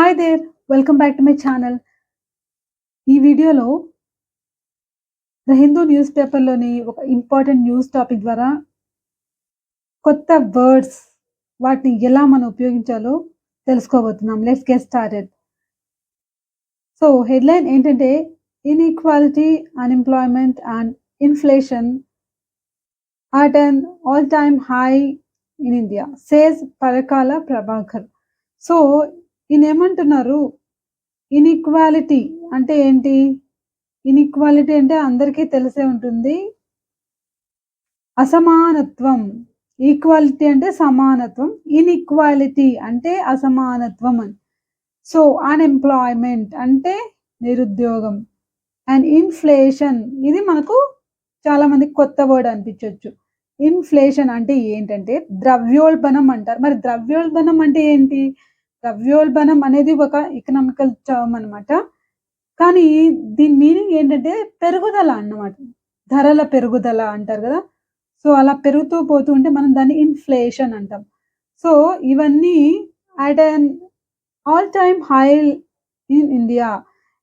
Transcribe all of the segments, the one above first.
Hi there! Welcome back to my channel. ఈ వీడియోలో 'the Hindu' news పేపర్‌లోని ఒక ఇంపార్టెంట్ న్యూస్ టాపిక్ ద్వారా కొత్త వర్డ్స్ వాటిని ఎలా మనం ఉపయోగించాలో తెలుసుకోబోతున్నాం. Let's get started. So, headline ఏంటంటే inequality, unemployment and inflation at an all time high in India says Parakala Prabhakar. So, ఈయనేమంటున్నారు, ఇన్‌ఈక్వాలిటీ అంటే ఏంటి? ఇన్‌ఈక్వాలిటీ అంటే అందరికీ తెలిసే ఉంటుంది. అసమానత్వం. ఈక్వాలిటీ అంటే సమానత్వం. ఇన్‌ఈక్వాలిటీ అంటే అసమానత్వం అని. సో, అన్‌ఎంప్లాయ్‌మెంట్ అంటే నిరుద్యోగం. అండ్ ఇన్‌ఫ్లేషన్ ఇది మనకు చాలా మందికి కొత్త వర్డ్ అనిపించొచ్చు. ఇన్‌ఫ్లేషన్ అంటే ఏంటంటే ద్రవ్యోల్బణం అంటారు. మరి ద్రవ్యోల్బణం అంటే ఏంటి? ద్రవ్యోల్బణం అనేది ఒక ఎకనామికల్ టర్మ్ అన్నమాట. కానీ దీని మీనింగ్ ఏంటంటే పెరుగుదల అన్నమాట. ధరల పెరుగుదల అంటారు గదా! సో, అలా పెరుగుతూ పోతూ ఉంటే మనం దాన్ని ఇన్‌ఫ్లేషన్ అంటాం. సో, ఇవన్నీ at an all time high in India.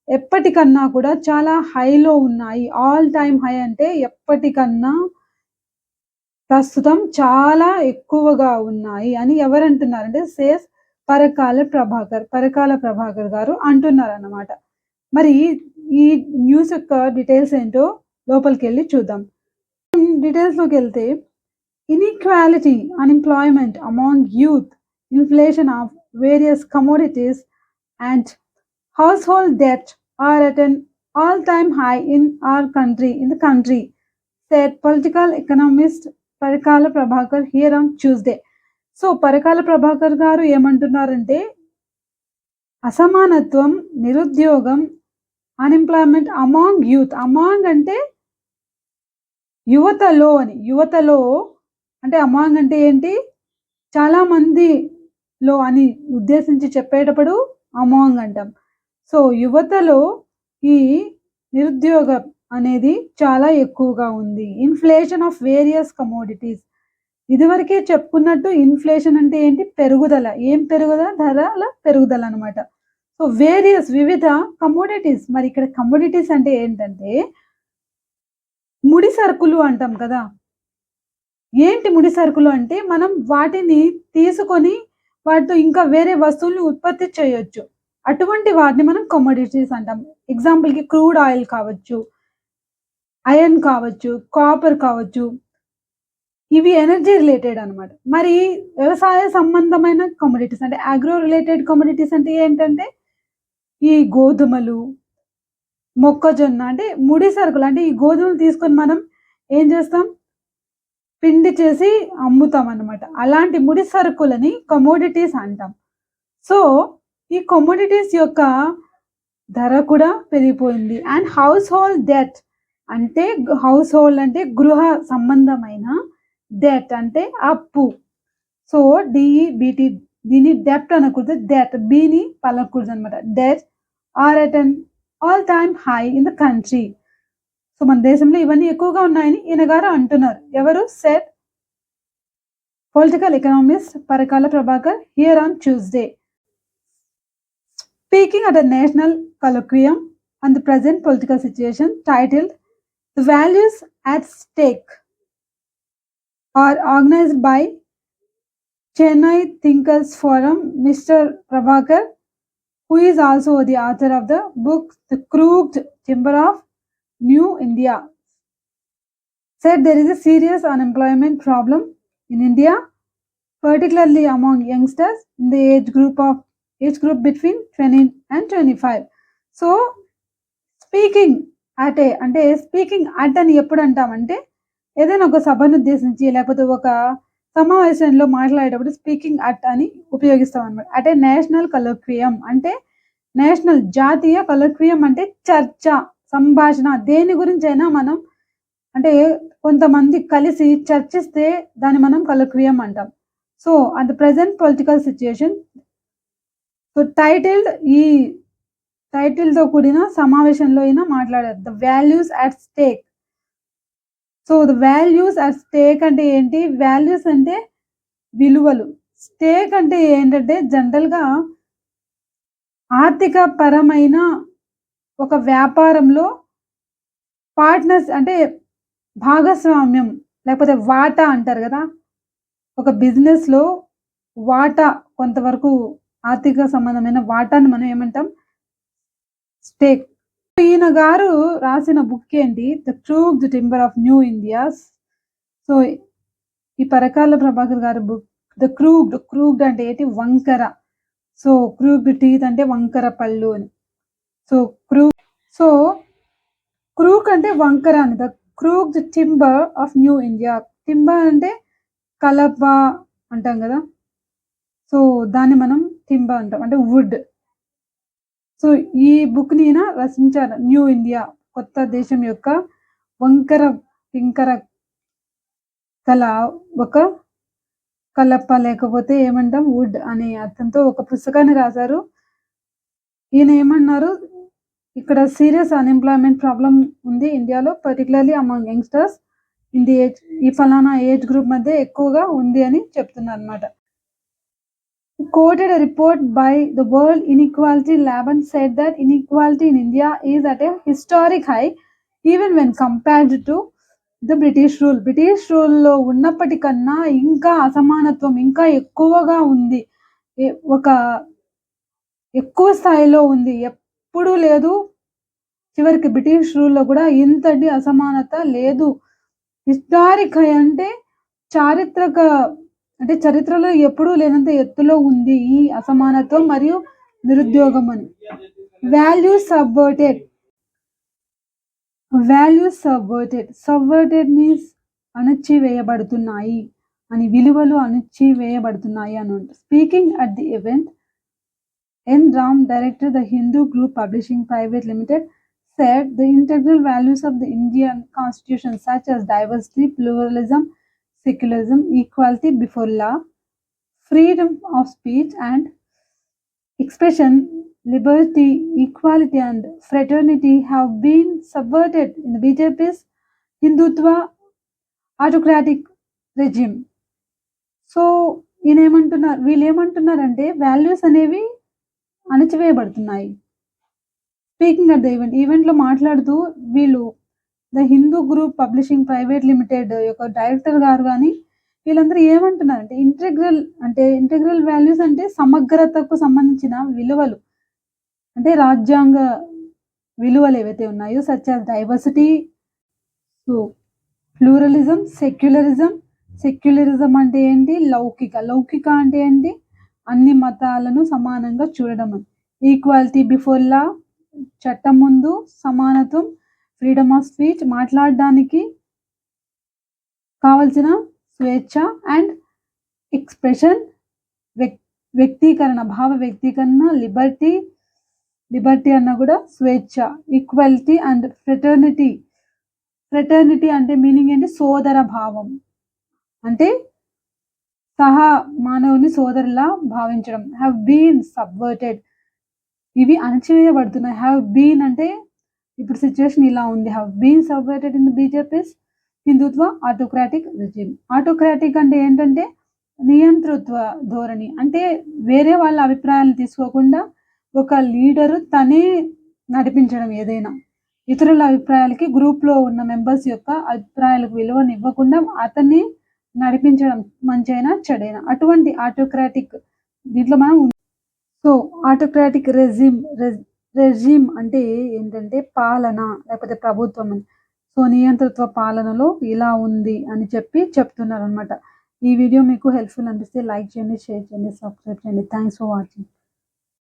ఎప్పటికన్నా కూడా చాలా హైలో ఉన్నాయి. ఆల్ టైమ్ హై అంటే ఎప్పటికన్నా ప్రస్తుతం చాలా ఎక్కువగా ఉన్నాయి అని ఎవరంటున్నారంటే సేస్ పరకాల ప్రభాకర్. పరకాల ప్రభాకర్ గారు అంటున్నారన్నమాట. మరి ఈ న్యూస్ యొక్క డీటెయిల్స్ ఏంటో లోపలికెళ్ళి చూద్దాం. డీటెయిల్స్‌లోకెళ్తే inequality, unemployment among youth, inflation of various commodities and household debt are at an all-time high in the country, said political economist Parakala Prabhakar here on Tuesday. So, Parakala Prabhakar గారు ఏమంటున్నారంటే అసమానత్వం, నిరుద్యోగం, అన్‌ఎంప్లాయ్‌మెంట్ అమాంగ్ యూత్. అమాంగ్ అంటే యువతలో అని. యువతలో అంటే among అంటే ఏంటి? చాలా మందిలో అని ఉద్దేశించి చెప్పేటప్పుడు అమాంగ్ అంటాం. సో, యువతలో ఈ నిరుద్యోగం అనేది చాలా ఎక్కువగా ఉంది. Inflation of various commodities. ఇదివరకే చెప్పుకున్నట్టు ఇన్‌ఫ్లేషన్ అంటే ఏంటి? పెరుగుదల. ఏం పెరుగుదల? ధరల పెరుగుదల అన్నమాట. సో, వేరియస్ వివిధ కమోడిటీస్. మరి ఇక్కడ కమోడిటీస్ అంటే ఏంటంటే ముడి సరుకులు అంటాం కదా! ఏంటి ముడి సరుకులు అంటే మనం వాటిని తీసుకొని వాటితో ఇంకా వేరే వస్తువుల్ని ఉత్పత్తి చేయొచ్చు. అటువంటి వాటిని మనం కమోడిటీస్ అంటాం. ఎగ్జాంపుల్‌కి క్రూడ్ ఆయిల్ కావచ్చు, ఐరన్ కావచ్చు, కాపర్ కావచ్చు. ఇవి ఎనర్జీ రిలేటెడ్ అన్నమాట. మరి వ్యవసాయ సంబంధమైన కమోడిటీస్ అంటే అగ్రో రిలేటెడ్ కమోడిటీస్ అంటే ఏంటంటే ఈ గోధుమలు, మొక్కజొన్న అంటే ముడి సరుకులు. అంటే ఈ గోధుమలు తీసుకొని మనం ఏం చేస్తాం? పిండి చేసి అమ్ముతామన్నమాట. అలాంటి ముడి సరుకులని కమోడిటీస్ అంటాం. సో, ఈ కమోడిటీస్ యొక్క ధర కూడా పెరిగిపోయింది. అండ్ హౌస్ హోల్డ్ డెట్ అంటే హౌస్ హోల్డ్ అంటే గృహ సంబంధమైన డెట్ అంటే అప్పు. సో, డీఈబీటీ దీన్ని డెప్ట్ అనకూడదు. డెట్ బీని పలకూడదనమాట. Debt are at an all time high in the country. సో, మన దేశంలో ఇవన్నీ ఎక్కువగా ఉన్నాయని ఈయన గారు అంటున్నారు. ఎవరు? Said political economist Parakala Prabhakar here on Tuesday. Speaking at a national colloquium on the present political situation titled The Values at Stake are organized by Chennai Thinkers Forum, Mr. Prabhakar, who is also the author of the book The Crooked Timber of New India, said there is a serious unemployment problem in India, particularly among youngsters in the age group between 20 and 25. So, speaking అని ఎప్పుడు అంటామంటే ఏదైనా ఒక సభను ఉద్దేశించి లేకపోతే ఒక సమావేశంలో మాట్లాడేటప్పుడు స్పీకింగ్ అట్ అని ఉపయోగిస్తాం అన్నమాట. అట్ ఏ నేషనల్ కొలోక్వియం అంటే జాతీయ కొలోక్వియం అంటే చర్చ, సంభాషణ. దేని గురించైనా మనం అంటే కొంతమంది కలిసి చర్చిస్తే దాన్ని మనం కొలోక్వియం అంటాం. So, at the present political situation. So, ఈ టైటిల్‌తో కూడిన సమావేశంలో ఈయన మాట్లాడారు. The values at stake. So, the values at stake అంటే ఏంటి? వాల్యూస్ అంటే విలువలు. స్టేక్ అంటే ఏంటంటే జనరల్‌గా ఆర్థిక పరమైన ఒక వ్యాపారంలో పార్ట్నర్స్ అంటే భాగస్వామ్యం లేకపోతే వాటా అంటారు కదా! ఒక బిజినెస్‌లో వాటా కొంతవరకు ఆర్థిక సంబంధమైన వాటాని మనం ఏమంటాం? స్టేక్. ఈయన గారు రాసిన బుక్ ఏంటి? 'The crooked timber of new India's'. So, ఈ పరకాల ప్రభాకర్ గారి బుక్ 'ద క్రూక్డ్' అంటే ఏంటి? వంకర. సో, క్రూక్డ్ టీత్ అంటే వంకర పళ్ళు అని. సో, సో, క్రూక్ అంటే వంకర అని. 'The crooked timber of new India'. Timber అంటే కలప అంటాం గదా! సో, దాన్ని మనం టింబర్ అంటాం. అంటే వుడ్. సో, ఈ బుక్‌ని ఈయన రచించారు. న్యూ ఇండియా కొత్త దేశం యొక్క వంకర టింకర కల ఒక కలప లేకపోతే ఏమంటాం వుడ్ అనే అర్థంతో ఒక పుస్తకాన్ని రాశారు. ఈయన ఏమన్నారు? ఇక్కడ సీరియస్ అన్‌ఎంప్లాయ్‌మెంట్ ప్రాబ్లమ్ ఉంది ఇండియాలో. Particularly among youngsters in the age ఈ ఫలానా ఏజ్ గ్రూప్ మధ్య ఎక్కువగా ఉంది అని చెప్తున్నారన్నమాట. Quoted a report by the World Inequality Lab and said that inequality in India is at a historic high even when compared to the British rule. British రూల్‌లో ఉన్నప్పటికన్నా ఇంకా అసమానత్వం ఇంకా ఎక్కువగా ఉంది. ఒక ఎక్కువ స్థాయిలో ఉంది. ఎప్పుడూ లేదు. చివరికి బ్రిటిష్ రూల్‌లో కూడా ఇంతటి అసమానత లేదు. హిస్టారిక్ హై అంటే చారిత్రక అంటే చరిత్రలో ఎప్పుడూ లేనంత ఎత్తులో ఉంది ఈ అసమానత్వం మరియు నిరుద్యోగం అని. వాల్యూస్ సబ్వర్టెడ్. సబ్వర్టెడ్ మీన్స్ అణచివేయబడుతున్నాయి అని. విలువలు అణచివేయబడుతున్నాయి అని. Speaking at the event, N Ram, director the Hindu group publishing private limited, said the integral values of the Indian constitution such as diversity, pluralism, secularism, equality before law, freedom of speech and expression, liberty, equality and fraternity have been subverted in the BJP's Hindutva autocratic regime. So వీళ్ళు ఏమంటున్నారంటే values అనేవి అణచివేయబడుతున్నాయి. Speaking at the ఈవెంట్‌లో మాట్లాడుతూ వీళ్ళు the Hindu group publishing private limited యొక్క director గారు గాని వీళ్ళందరూ ఏమంటున్నారంటే ఇంటెగ్రల్ వాల్యూస్ అంటే సమగ్రతకు సంబంధించిన విలువలు. అంటే రాజ్యాంగ విలువలు ఏవైతే ఉన్నాయో such as diversity, so pluralism, secularism అంటే ఏంటి? లౌకిక అంటే ఏంటి? అన్ని మతాలను సమానంగా చూడడం అని. ఈక్వాలిటీ బిఫోర్ లా చట్టం ముందు సమానత్వం, ఫ్రీడమ్ ఆఫ్ స్పీచ్ మాట్లాడడానికి కావాల్సిన స్వేచ్ఛ అండ్ ఎక్స్‌ప్రెషన్ వ్యక్తీకరణ, భావ వ్యక్తీకరణ, లిబర్టీ అన్న కూడా స్వేచ్ఛ, ఈక్వాలిటీ అండ్ ఫ్రెటర్నిటీ అంటే మీనింగ్ ఏంటి? సోదర భావం. అంటే మానవుని సోదరులా భావించడం. Have been subverted. ఇవి అణచివేయబడుతున్నాయి. హావ్ బీన్ అంటే ఇప్పుడు సిట్యుయేషన్ ఇలా ఉంది. Have been subverted in the BJP's Hindutva autocratic regime. Autocratic అంటే ఏంటంటే నియంతృత్వ ధోరణి. అంటే వేరే వాళ్ళ అభిప్రాయాలను తీసుకోకుండా ఒక లీడరు తనే నడిపించడం ఏదైనా. ఇతరుల అభిప్రాయాలకి గ్రూప్‌లో ఉన్న మెంబర్స్ యొక్క అభిప్రాయాలకు విలువనివ్వకుండా అతన్ని నడిపించడం మంచైనా, చెడైనా. అటువంటి ఆటోక్రాటిక్ దీంట్లో మనం సో ఆటోక్రాటిక్ రెజిమ్ అంటే ఏంటంటే పాలన లేకపోతే ప్రభుత్వం అని. సో నియంతృత్వ పాలనలో ఇలా ఉంది అని చెప్తున్నారనమాట. ఈ వీడియో మీకు హెల్ప్‌ఫుల్ అనిపిస్తే లైక్ చేయండి, షేర్ చేయండి, సబ్స్క్రైబ్ చేయండి. Thanks for watching.